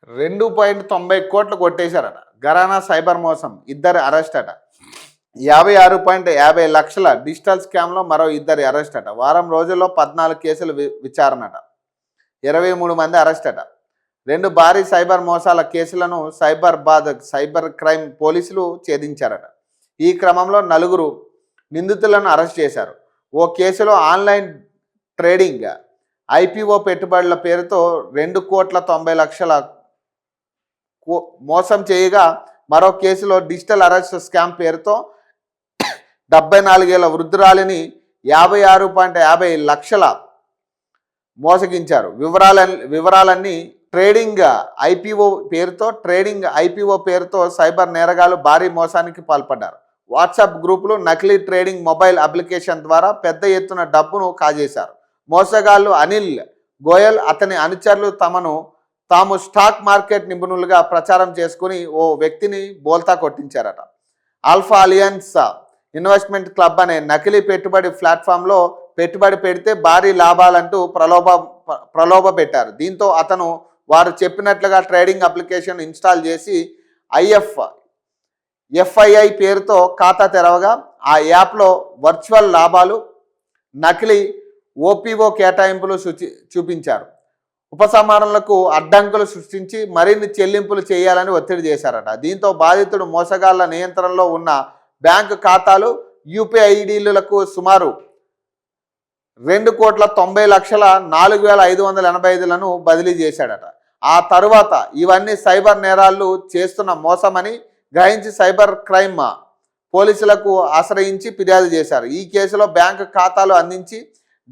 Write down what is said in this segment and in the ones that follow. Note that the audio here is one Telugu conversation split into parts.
2.90 కోట్లు కొట్టేశారట. ఘరానా సైబర్ మోసం, ఇద్దరు అరెస్ట్ అట. 56.50 లక్షల డిజిటల్ స్కామ్లో మరో ఇద్దరి అరెస్ట్ అట. వారం రోజుల్లో 14 కేసులు విచారణట. 23 మంది అరెస్ట్ అట. 2 భారీ సైబర్ మోసాల కేసులను సైబర్ క్రైమ్ పోలీసులు ఛేదించారట. ఈ క్రమంలో 4 నిందితులను అరెస్ట్ చేశారు. ఓ కేసులో ఆన్లైన్ ట్రేడింగ్ ఐపీఓ పెట్టుబడుల పేరుతో 2,90,00,000 మోసం చేయగా, మరో కేసులో డిజిటల్ అరెస్ట్ స్కామ్ పేరుతో 74 ఏళ్ల వృద్ధురాలిని 56.50 లక్షల మోసగించారు. వివరాలన్నీ ట్రేడింగ్ ఐపీఓ పేరుతో సైబర్ నేరగాలు భారీ మోసానికి పాల్పడ్డారు. వాట్సాప్ గ్రూపులు, నకిలీ ట్రేడింగ్ మొబైల్ అప్లికేషన్ ద్వారా పెద్ద ఎత్తున డబ్బును కాజేశారు. మోసగాళ్లు అనిల్ గోయల్, అతని అనుచరులు తాము స్టాక్ మార్కెట్ నిపుణులుగా ప్రచారం చేసుకుని ఓ వ్యక్తిని బోల్తా కొట్టించారట. ఆల్ఫా అలియన్స్ ఇన్వెస్ట్మెంట్ క్లబ్ అనే నకిలీ పెట్టుబడి ప్లాట్ఫామ్లో పెట్టుబడి పెడితే భారీ లాభాలంటూ ప్రలోభ పెట్టారు. దీంతో అతను వారు చెప్పినట్లుగా ట్రేడింగ్ అప్లికేషన్ ఇన్స్టాల్ చేసి ఎఫ్ఐఐ పేరుతో ఖాతా తెరవగా, ఆ యాప్లో వర్చువల్ లాభాలు, నకిలీ ఓపీఓ కేటాయింపులు చూపించారు. ఉపసంహరణలకు అడ్డంకులు సృష్టించి మరిన్ని చెల్లింపులు చేయాలని ఒత్తిడి చేశారట. దీంతో బాధితుడు మోసగాళ్ల నియంత్రణలో ఉన్న బ్యాంకు ఖాతాలు, యూపీఐ ఐడీలకు సుమారు 2,90,04,585లను బదిలీ చేశాడట. ఆ తరువాత ఇవన్నీ సైబర్ నేరాలు చేస్తున్న మోసమని గ్రహించి సైబర్ క్రైమ్ పోలీసులకు ఆశ్రయించి ఫిర్యాదు చేశారు. ఈ కేసులో బ్యాంకు ఖాతాలు అందించి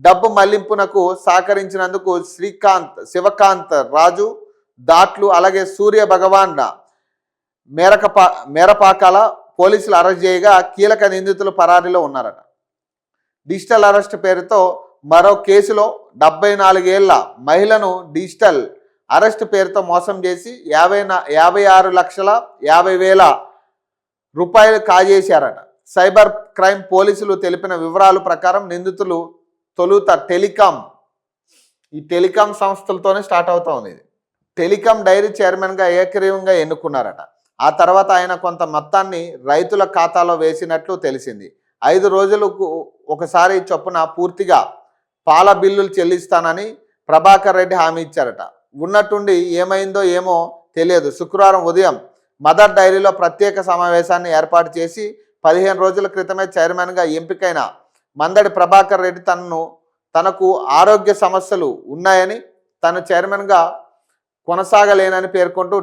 డబ్బు మళ్లింపునకు సహకరించినందుకు శివకాంత్ రాజు దాట్లు, అలాగే సూర్య భగవాన్ మేరపాకాల పోలీసులు అరెస్ట్ చేయగా, కీలక నిందితులు పరారీలో ఉన్నారట. డిజిటల్ అరెస్ట్ పేరుతో మరో కేసులో 74 ఏళ్ల మహిళను డిజిటల్ అరెస్ట్ పేరుతో మోసం చేసి 56,50,000 రూపాయలు కాజేశారట. సైబర్ క్రైమ్ పోలీసులు తెలిపిన వివరాల ప్రకారం నిందితులు తొలుత ఈ టెలికాం సంస్థలతోనే స్టార్ట్ అవుతా ఉంది. టెలికాం డైరీ చైర్మన్గా ఏకగ్రీవంగా ఎన్నుకున్నారట. ఆ తర్వాత ఆయన కొంత మొత్తాన్ని రైతుల ఖాతాలో వేసినట్లు తెలిసింది. 5 రోజులకు ఒకసారి చొప్పున పూర్తిగా పాల బిల్లులు చెల్లిస్తానని ప్రభాకర్ రెడ్డి హామీ ఇచ్చారట. ఉన్నట్టుండి ఏమైందో ఏమో తెలియదు. శుక్రవారం ఉదయం మదర్ డైరీలో ప్రత్యేక సమావేశాన్ని ఏర్పాటు చేసి 15 రోజుల క్రితమే చైర్మన్గా ఎంపికైన మందడి ప్రభాకర్ రెడ్డి తనకు ఆరోగ్య సమస్యలు ఉన్నాయని, తను చైర్మన్గా కొనసాగలేనని పేర్కొంటూ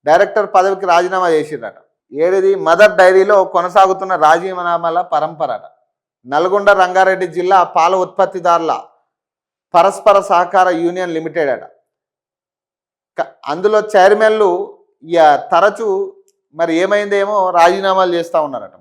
డైరెక్టర్ పదవికి రాజీనామా చేసిందట. ఏడిది మదర్ డైరీలో కొనసాగుతున్న రాజీనామాల పరంపరట. నల్గొండ రంగారెడ్డి జిల్లా పాల ఉత్పత్తిదారుల పరస్పర సహకార యూనియన్ లిమిటెడ్ అట. అందులో చైర్మన్లు తరచూ మరి ఏమైందేమో రాజీనామాలు చేస్తూ ఉన్నారట.